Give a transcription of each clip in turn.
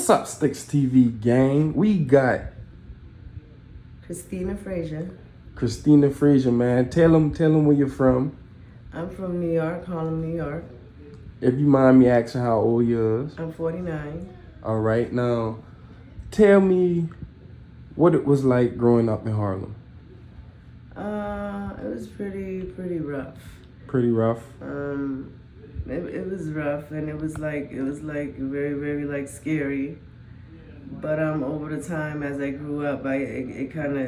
What's up, Sticks TV gang? We got Christina Frazier. Christina Frazier, man. Tell them where you're from. I'm from New York, Harlem, New York. If you mind me asking how old you is. I'm 49. All right, now tell me what it was like growing up in Harlem. It was pretty rough. Pretty rough. It was rough, and it was like very like scary. But over the time as I grew up, it kind of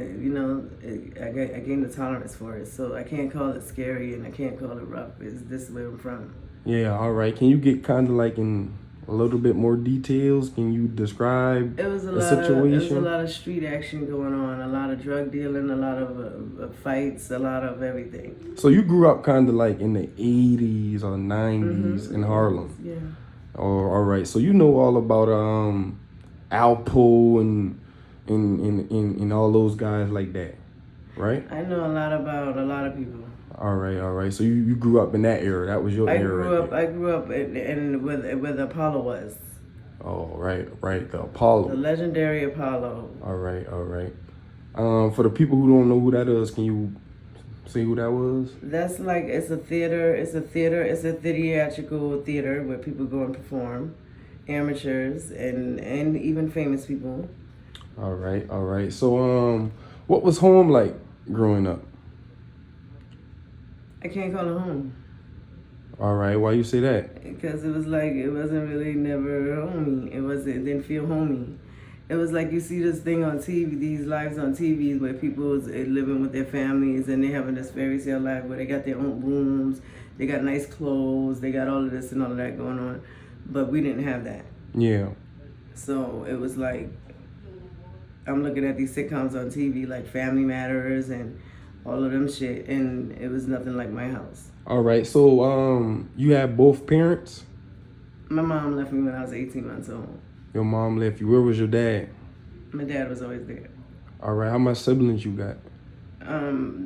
I gained a tolerance for it. So I can't call it scary and I can't call it rough. It's this where I'm from. Yeah, all right. Can you get kind of like in a little bit more details? Can you describe the situation? It was a lot of street action going on, a lot of drug dealing, a lot of fights, a lot of everything. So you grew up kind of like in the 80s or 90s in Harlem. Yeah. Oh, all right. So you know all about Alpo and all those guys like that, right? I know a lot about a lot of people. All right. So you grew up in that era. That was your era. I grew up in where the Apollo was. Oh, right. The Apollo. The legendary Apollo. All right. For the people who don't know who that is, can you say who that was? That's like it's a theatrical theater where people go and perform, amateurs and even famous people. All right. So what was home like growing up? I can't call it home. All right, why you say that? Because it was like, it wasn't really never homey. It didn't feel homey. It was like you see this thing on TV, these lives on TV where people is living with their families and they having this fairy tale life where they got their own rooms, they got nice clothes, they got all of this and all of that going on. But we didn't have that. Yeah. So it was like, I'm looking at these sitcoms on TV like Family Matters and all of them shit, and it was nothing like my house. All right, so you had both parents? My mom left me when I was 18 months old. Your mom left you. Where was your dad? My dad was always there. All right, how much siblings you got?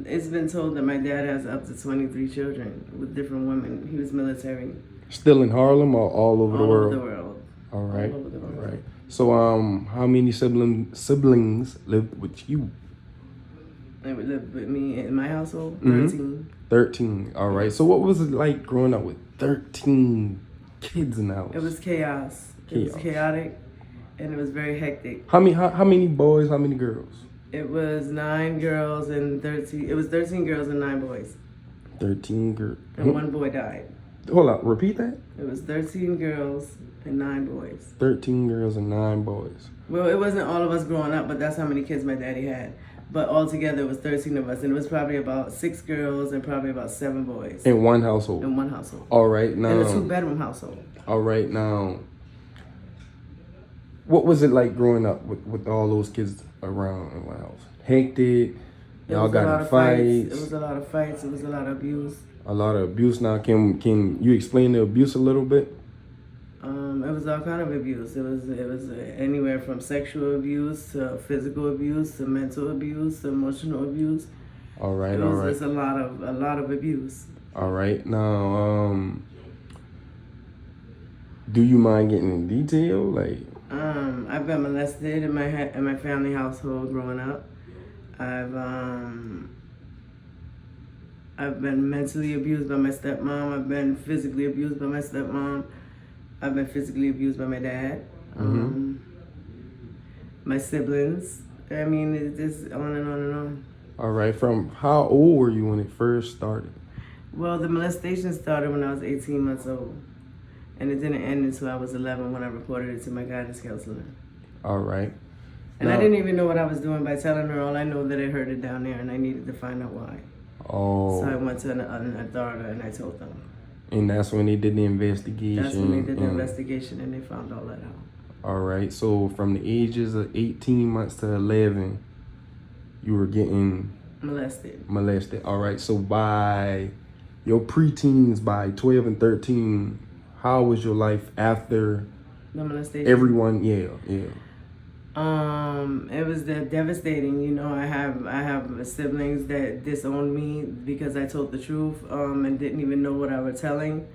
It's been told that my dad has up to 23 children with different women. He was military. Still in Harlem or all over the world? All over the world. All right. All over the world. All right. So how many siblings lived with you? They would live with me in my household, 13. 13. All right. So what was it like growing up with 13 kids in the house? It was chaos. It was chaotic, and it was very hectic. How many boys, how many girls? It was 9 girls and 13. It was 13 girls and 9 boys. 13 girls. And 1 boy died. Hold on. Repeat that? It was 13 girls and 9 boys. 13 girls and 9 boys. Well, it wasn't all of us growing up, but that's how many kids my daddy had. But altogether, it was 13 of us, and it was probably about 6 girls and probably about 7 boys. In one household? In one household. All right, now... In a 2-bedroom household. All right, now... What was it like growing up with all those kids around in one house? Hectic? Y'all got in fights? It was a lot of fights. It was a lot of abuse. A lot of abuse. Now, can you explain the abuse a little bit? It was all kind of abuse. It was anywhere from sexual abuse to physical abuse to mental abuse to emotional abuse. All right. It's a lot of abuse. All right. Now, do you mind getting in detail? Like, I've been molested in my family household growing up. I've been mentally abused by my stepmom. I've been physically abused by my stepmom. I've been physically abused by my dad. My siblings. I mean, it's just on and on and on. All right. From how old were you when it first started? Well, the molestation started when I was 18 months old. And it didn't end until I was 11 when I reported it to my guidance counselor. All right. And I didn't even know what I was doing by telling her. All I know that it hurt it down there, and I needed to find out why. Oh. So I went to an authority and I told them. And that's when they did the investigation. That's when they did the investigation and they found all that out. All right. So from the ages of 18 months to 11, you were getting molested. All right. So by your preteens, by 12 and 13, how was your life after the molestation? Everyone, yeah. It was devastating. You know, I have siblings that disowned me because I told the truth and didn't even know what I was telling.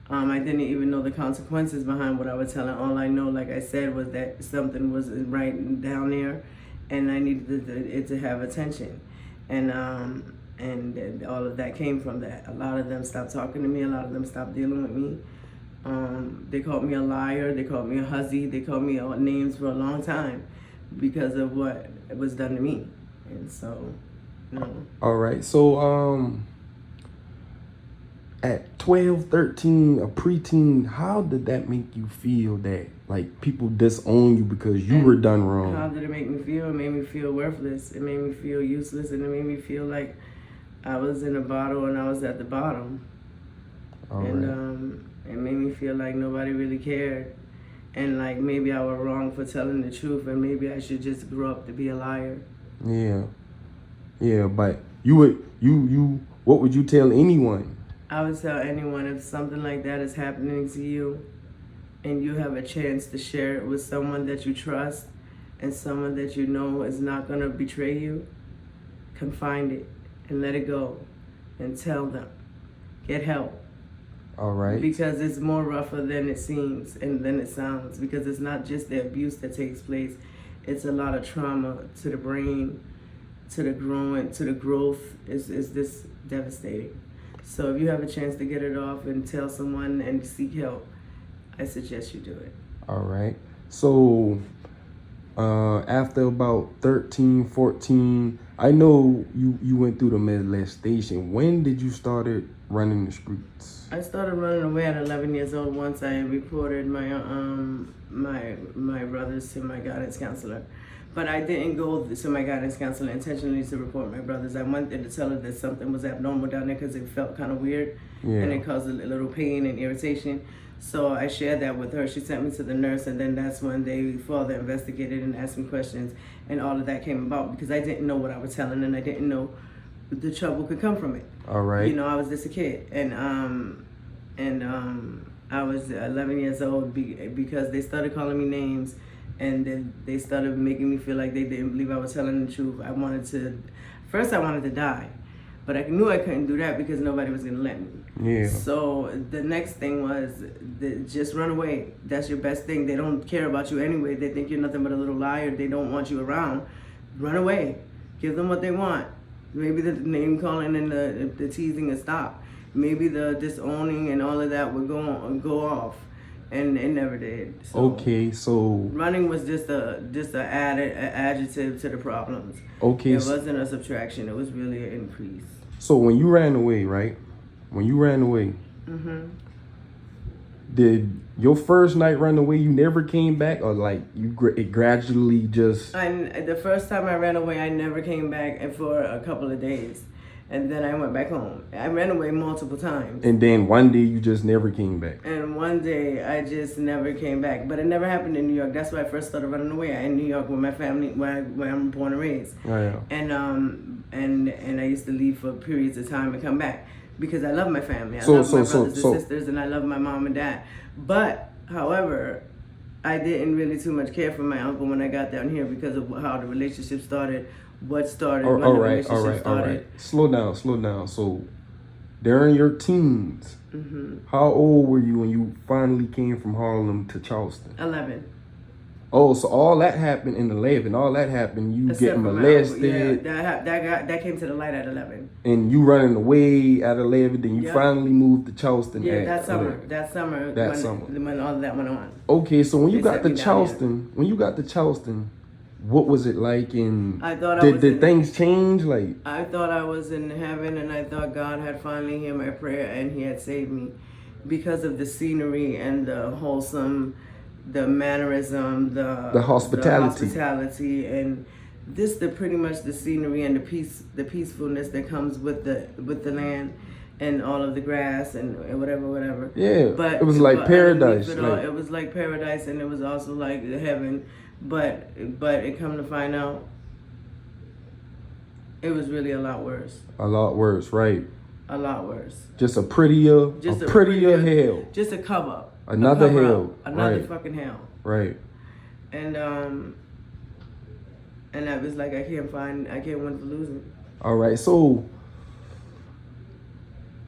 I didn't even know the consequences behind what I was telling. All I know, like I said, was that something was right down there, and I needed it to have attention, and all of that came from that. A lot of them stopped talking to me. A lot of them stopped dealing with me. They called me a liar. They called me a hussy. They called me all names for a long time because of what was done to me, and so, you know. All right, so at 12, 13, a preteen, how did that make you feel that, like, people disown you because you were done wrong? How did it make me feel? It made me feel worthless. It made me feel useless, and it made me feel like I was in a bottle and I was at the bottom. All and right. It made me feel like nobody really cared, and like maybe I was wrong for telling the truth, and maybe I should just grow up to be a liar. Yeah, but what would you tell anyone? I would tell anyone, if something like that is happening to you and you have a chance to share it with someone that you trust and someone that you know is not going to betray you, confide it and let it go and tell them. Get help. All right. Because it's more rougher than it seems and than it sounds, because it's not just the abuse that takes place. It's a lot of trauma to the brain, to the growth. It's this devastating. So if you have a chance to get it off and tell someone and seek help, I suggest you do it. All right. So after about 13, 14, I know you went through the molestation. When did you started running the streets? I started running away at 11 years old. Once I reported my brothers to my guidance counselor. But I didn't go to my guidance counselor intentionally to report my brothers. I went there to tell her that something was abnormal down there because it felt kind of weird. Yeah. And it caused a little pain and irritation. So I shared that with her. She sent me to the nurse, and then that's when they further investigated and asked me questions, and all of that came about because I didn't know what I was telling, and I didn't know the trouble could come from it. All right. You know, I was just a kid, and I was 11 years old because they started calling me names. And then they started making me feel like they didn't believe I was telling the truth. First I wanted to die, but I knew I couldn't do that because nobody was gonna let me. Yeah. So the next thing was, just run away. That's your best thing. They don't care about you anyway. They think you're nothing but a little liar. They don't want you around. Run away. Give them what they want. Maybe the name calling and the teasing would stop. Maybe the disowning and all of that would go off. And it never did. So okay, so running was just a added adjective to the problems. Okay, it wasn't a subtraction. It was really an increase. So when you ran away, right? When you ran away, did your first night run away? You never came back, or like it gradually just? The first time I ran away, I never came back for a couple of days. And then I went back home. I ran away multiple times. And then one day you just never came back. And one day I just never came back. But it never happened in New York. That's why I first started running away. In New York with my family, where I'm born and raised. Oh, yeah. And I used to leave for periods of time and come back because I love my family. I love my brothers and sisters, and I love my mom and dad. But however, I didn't really too much care for my uncle when I got down here because of how the relationship started. What started when the relationship started. Slow down. So, during your teens, how old were you when you finally came from Harlem to Charleston? 11. Oh, so all that happened in 11. All that happened, you getting molested. Yeah, that came to the light at 11. And you running away at 11, then you finally moved to Charleston. Yeah, that summer. When all that went on. Okay, so when you got to Charleston, what was it like? And did things change? Like, I thought I was in heaven, and I thought God had finally heard my prayer, and He had saved me because of the scenery and the wholesome, the mannerism, the hospitality, and pretty much the scenery and the peacefulness that comes with the land. And all of the grass and whatever. Yeah, but it was like paradise. It was like paradise, and it was also like heaven. But it come to find out, it was really a lot worse. A lot worse, right? A lot worse. Just a prettier hell. Just a cover up. Another hell. Another fucking hell. Right. And that was like I can't win for losing. All right, so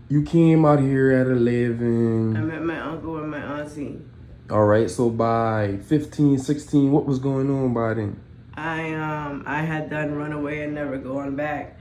you came out here at 11. I met my uncle and my auntie. All right, so by 15, 16, what was going on by then? I had done Runaway and Never Going Back,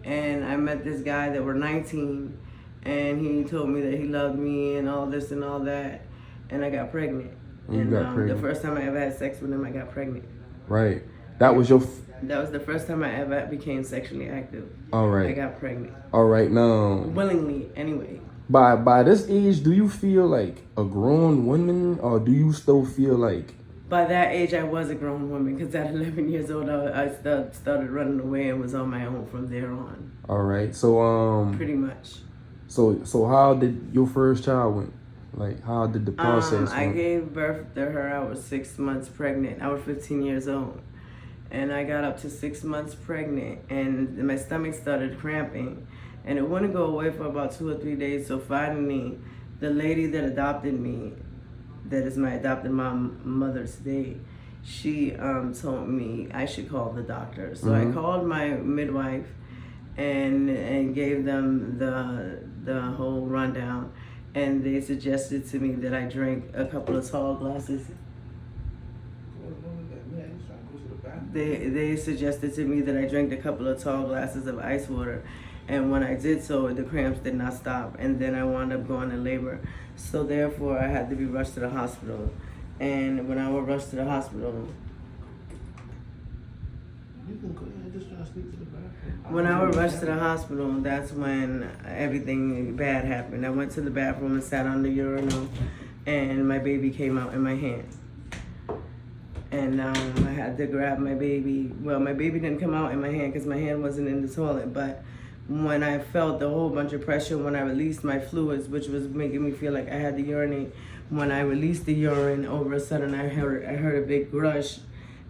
and I met this guy that were 19, and he told me that he loved me and all this and all that, and I got pregnant. And you got pregnant. The first time I ever had sex with him, I got pregnant. Right. That was your... That was the first time I ever became sexually active. All right. I got pregnant. All right, now... Willingly, anyway. By this age, do you feel like a grown woman, or do you still feel like... By that age, I was a grown woman, because at 11 years old, I started running away and was on my own from there on. All right, so... Pretty much. So how did your first child went? Like, how did the process I gave birth to her. I was 6 months pregnant. I was 15 years old. And I got up to 6 months pregnant, and my stomach started cramping. And it wouldn't go away for about 2 or 3 days. So finally, the lady that adopted me, that is my adopted mom, mother today, she told me I should call the doctor. So I called my midwife and gave them the whole rundown. And they suggested to me that I drink a couple of tall glasses. They suggested to me that I drank a couple of tall glasses of ice water, and when I did so, the cramps did not stop, and then I wound up going to labor. So therefore, I had to be rushed to the hospital. And when I was rushed to the hospital, that's when everything bad happened. I went to the bathroom and sat on the urinal, and my baby came out in my hand. And I had to grab my baby. Well, my baby didn't come out in my hand because my hand wasn't in the toilet. But when I felt a whole bunch of pressure, when I released my fluids, which was making me feel like I had to urinate, when I released the urine, all of a sudden I heard a big rush,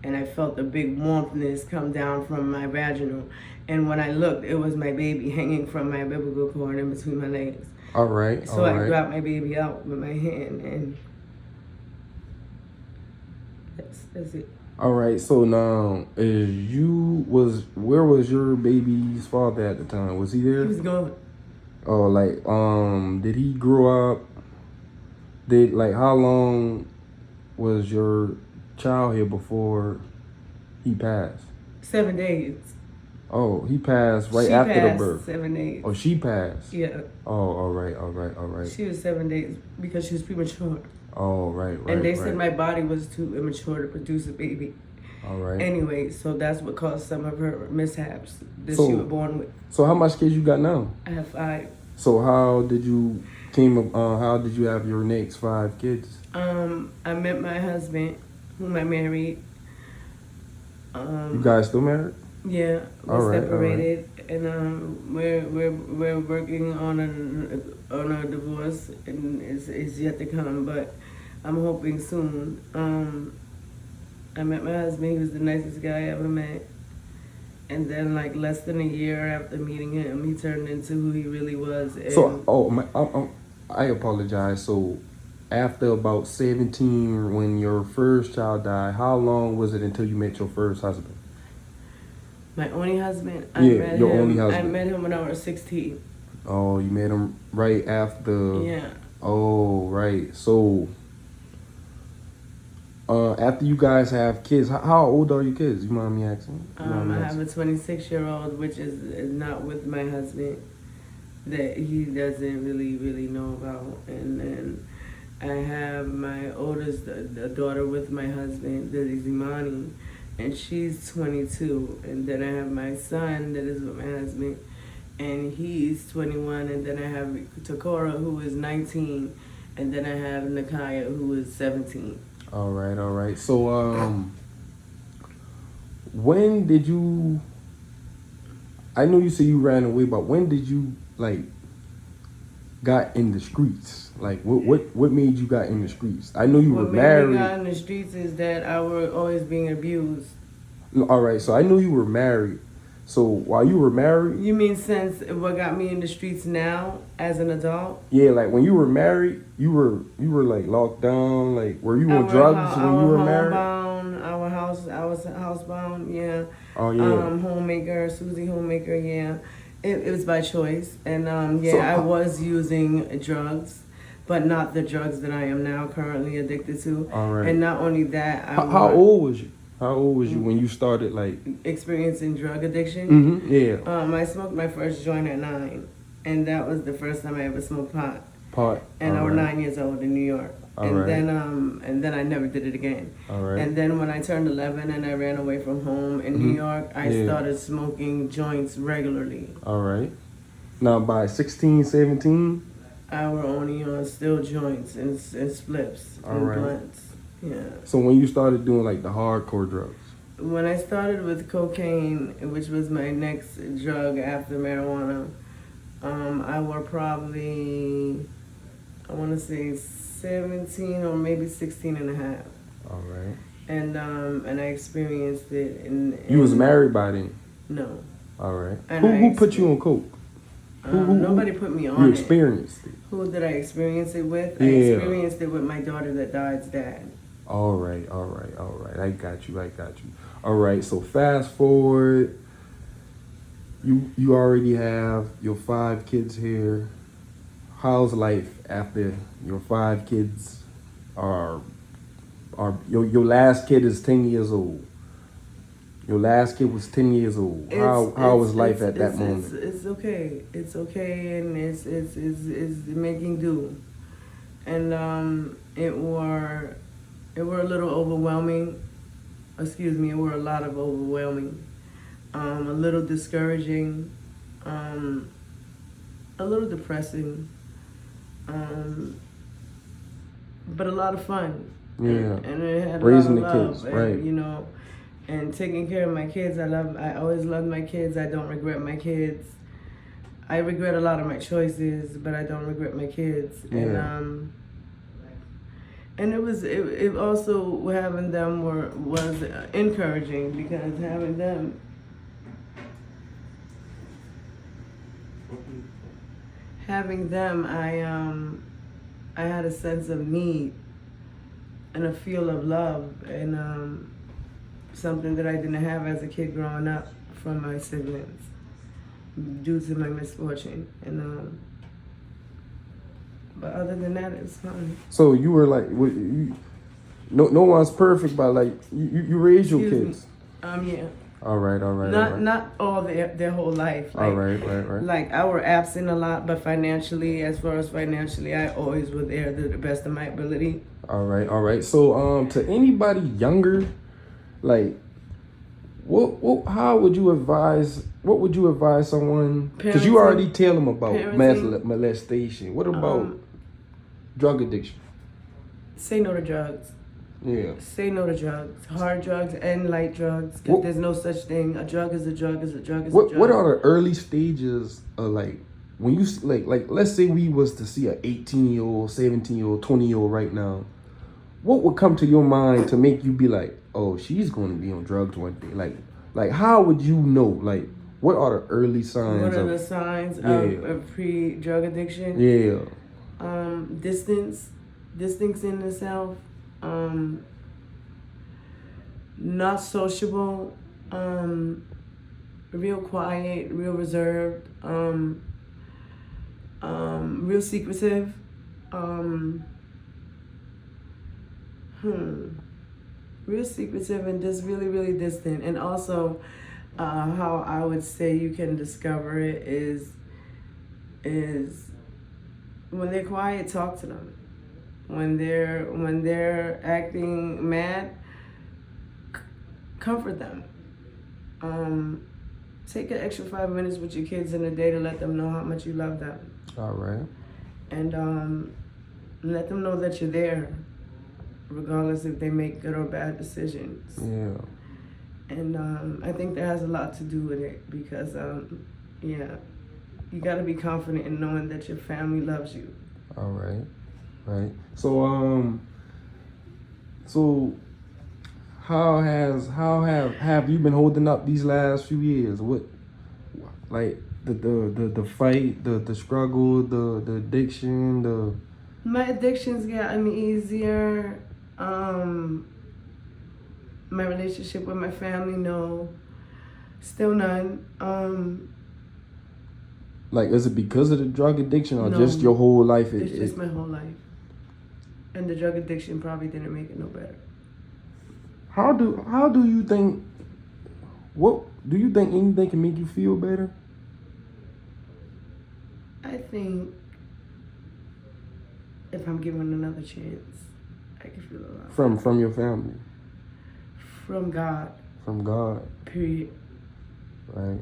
and I felt a big warmthness come down from my vaginal. And when I looked, it was my baby hanging from my umbilical cord in between my legs. All right. So I grabbed my baby out with my hand, and that's it. All right. So now, where was your baby's father at the time? Was he there? He was gone. Oh, like, did he grow up? How long was your child here before he passed? 7 days. Oh, he passed after the birth. 7 days. Oh, she passed. Yeah. Oh, all right. She was 7 days because she was premature. Oh, right. And they said my body was too immature to produce a baby. All right. Anyway, so that's what caused some of her mishaps that she was born with. So how much kids you got now? I have 5. So how did you have your next 5 kids? I met my husband, whom I married. You guys still married? Yeah, we're separated, and we're working on a divorce, and it's yet to come, but I'm hoping soon. I met my husband. He was the nicest guy I ever met, and then like less than a year after meeting him, he turned into who he really was. And I apologize. So after about 17, when your first child died, how long was it until you met your first husband? My only husband? Only husband. I met him when I was 16. Oh, you met him right after? Yeah. Oh, right. So, after you guys have kids, how old are your kids? You mind me asking? I have a 26-year-old, which is not with my husband, that he doesn't really know about. And then I have my oldest daughter with my husband, that is Imani, and she's 22. And then I have my son that is with my husband, and he's 21. And then I have Takora, who is 19. And then I have Nakaya, who is 17. All right. So, when did you... I know you said you ran away, but when did you, got in the streets? Like, what made you got in the streets? I know you were married. What made me got in the streets is that I was always being abused. All right, so I knew you were married. So while you were married... You mean since what got me in the streets now as an adult? Yeah, like when you were married, you were like locked down. Like, were you on drugs when you were married? I was housebound, yeah. Oh, yeah. Homemaker, Susie Homemaker, yeah. It was by choice, and So, I was using drugs, but not the drugs that I am now currently addicted to. all right. And not only that, How old was you? How old was you when you started like experiencing drug addiction? Mm-hmm. Yeah. I smoked my first joint at 9, and that was the first time I ever smoked pot. Pot. And I All was right. 9 years old in New York. All and right. then I never did it again. All right. And then when I turned 11 and I ran away from home in New York, I started smoking joints regularly. All right. Now by 16, 17? I were only on still joints and spliffs All and right. blunts. Yeah. So when you started doing like the hardcore drugs? When I started with cocaine, which was my next drug after marijuana, I were probably, I want to say 17 or maybe 16 and a half. All right. And I experienced it. You was married by then? No. All right. And Who put you on coke? Nobody put me on You it. experienced it? Who did I experience it with? Yeah. I experienced it with my daughter that died's dad. All right. I got you. All right. So fast forward. You already have your 5 kids here. How's life after your 5 kids are your last kid is 10 years old? Your last kid was 10 years old. How was life at that moment? It's okay. It's okay, and it's making do. And it were a little overwhelming. Excuse me. It were a lot of overwhelming. A little discouraging. A little depressing. But a lot of fun. Yeah. And it had Raising a lot of the love, kids, and, right? You know, and taking care of my kids. I always loved my kids. I don't regret my kids. I regret a lot of my choices, but I don't regret my kids. Yeah. And it also having them was encouraging, because having them I had a sense of need and a feel of love, and something that I didn't have as a kid growing up from my siblings due to my misfortune. And but other than that, it's fine. So you were like, no one's perfect, but like you raised your Excuse kids. Me. Yeah. All right. Not all their whole life. Like, all right. Like, I were absent a lot, but as far as financially, I always was there to the best of my ability. All right. So to anybody younger, like, how would you advise? What would you advise someone? Because you already tell them about molestation. What about drug addiction? Say no to drugs. Yeah. Say no to drugs. Hard drugs and light drugs. Because there's no such thing. A drug is a drug is a drug is a drug. What are the early stages of, like, when you like let's say we was to see an 18-year-old, 17-year-old, 20-year-old right now, what would come to your mind to make you be like, oh, she's going to be on drugs one day? Like how would you know? Like, what are the early signs? What are the signs of pre-drug addiction? Yeah. Distancing itself. Not sociable. Real quiet. Real reserved. Real secretive. Real secretive and just really, really distant. And also, how I would say you can discover it is when they're quiet, talk to them. When they're acting mad, comfort them. Take an extra 5 minutes with your kids in a day to let them know how much you love them. All right. And let them know that you're there, regardless if they make good or bad decisions. Yeah. And I think that has a lot to do with it, because you got to be confident in knowing that your family loves you. All right. Right. So how have you been holding up these last few years? What, like, the fight, the struggle, the addiction, My addiction's gotten easier. My relationship with my family, no, still none. Like, is it because of the drug addiction or No, just your whole life? It's just my whole life. And the drug addiction probably didn't make it no better. How do you think, what do you think anything can make you feel better? I think if I'm given another chance, I can feel a lot. From your family? From God. From God. Period. Right.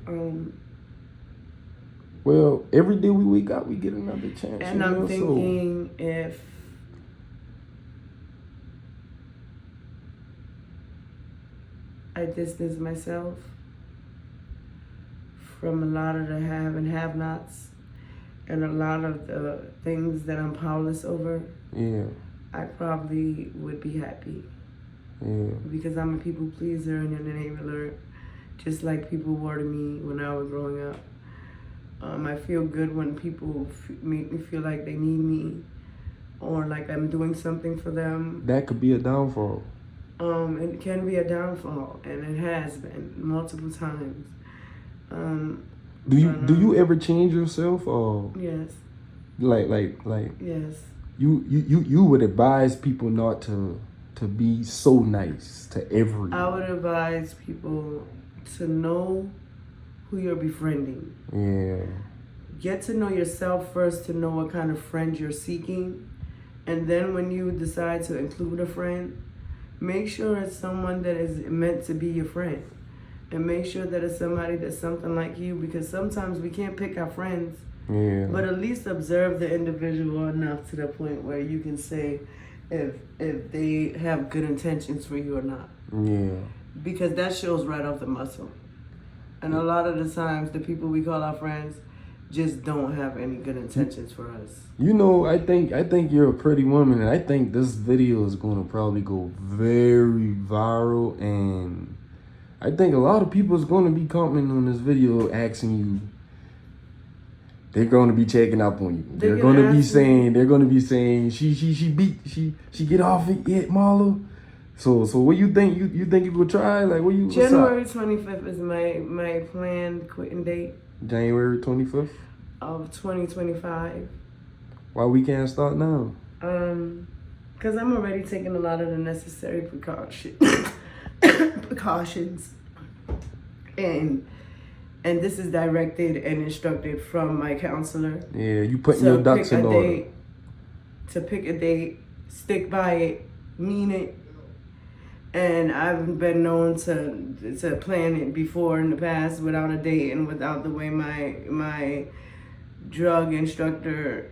Well, every day we wake up, we get another chance. And I'm thinking if I distance myself from a lot of the have and have-nots and a lot of the things that I'm powerless over, yeah, I probably would be happy. Yeah. Because I'm a people pleaser and an enabler, just like people were to me when I was growing up. I feel good when people make me feel like they need me or like I'm doing something for them. That could be a downfall. It can be a downfall, and it has been multiple times. Do you ever change yourself or? Yes. Like yes. You would advise people not to be so nice to everyone. I would advise people to know who you're befriending. Yeah. Get to know yourself first to know what kind of friend you're seeking. And then when you decide to include a friend, make sure it's someone that is meant to be your friend. And make sure that it's somebody that's something like you, because sometimes we can't pick our friends. Yeah. But at least observe the individual enough to the point where you can say if they have good intentions for you or not. Yeah. Because that shows right off the muscle. And a lot of the times, the people we call our friends just don't have any good intentions for us. You know, I think you're a pretty woman, and I think this video is going to probably go very viral, and I think a lot of people is going to be commenting on this video asking you. They're going to be checking up on you. They're going to be saying she get off it yet, Marlo? So what you think? You think you could try? Like, what you? January 25th is my planned quitting date. January 25th of 2025. Why we can't start now? Because I'm already taking a lot of the necessary precautions, and this is directed and instructed from my counselor. Yeah, you putting your ducks in order. To pick a date, stick by it, mean it. And I've been known to plan it before in the past without a date and without the way my drug instructor,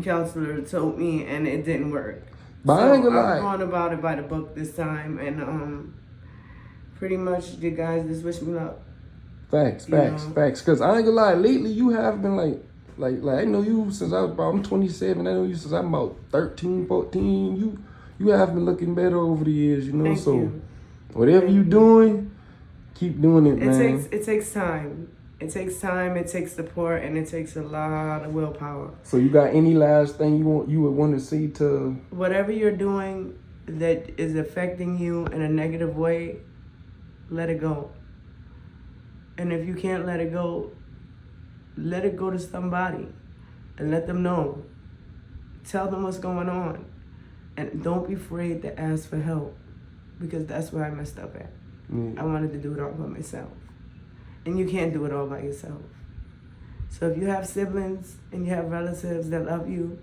counselor told me, and it didn't work. But so I ain't gonna lie. I'm going about it by the book this time, and pretty much you guys just wish me luck. Facts. Cause I ain't gonna lie. Lately, you have been like I know you since I'm 27. I know you since I'm about 13, 14. You have been looking better over the years, Thank you. Whatever you doing, keep doing it, man. It takes time. It takes time, it takes support, and it takes a lot of willpower. So you got any last thing you would want to say to... Whatever you're doing that is affecting you in a negative way, let it go. And if you can't let it go to somebody and let them know. Tell them what's going on. And don't be afraid to ask for help, because that's where I messed up at. I wanted to do it all by myself. And you can't do it all by yourself. So if you have siblings and you have relatives that love you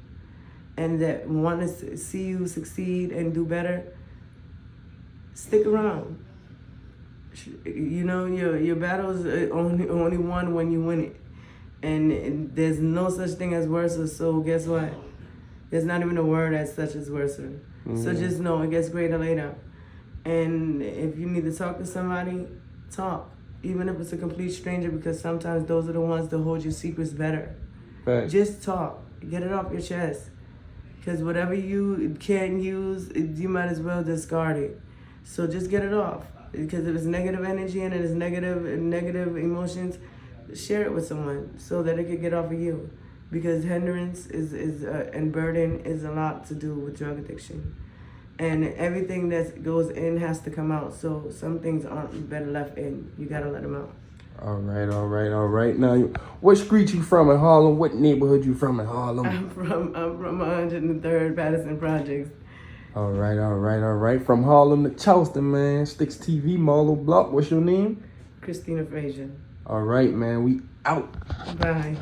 and that want to see you succeed and do better, stick around. Your battle's only won when you win it. And there's no such thing as worse, so guess what? There's not even a word as such as worse. So just know it gets greater later. And if you need to talk to somebody, talk. Even if it's a complete stranger, because sometimes those are the ones that hold your secrets better. Right. Just talk. Get it off your chest. Because whatever you can't use, you might as well discard it. So just get it off. Because if it's negative energy and it is negative emotions, share it with someone so that it can get off of you. Because hindrance and burden is a lot to do with drug addiction. And everything that goes in has to come out. So some things aren't better left in. You gotta let them out. All right. Now, what street you from in Harlem? What neighborhood you from in Harlem? I'm from 103rd Patterson Projects. All right. From Harlem to Charleston, man. Sticks TV, Marlow Block. What's your name? Christina Frazier. All right, man. We out. Bye.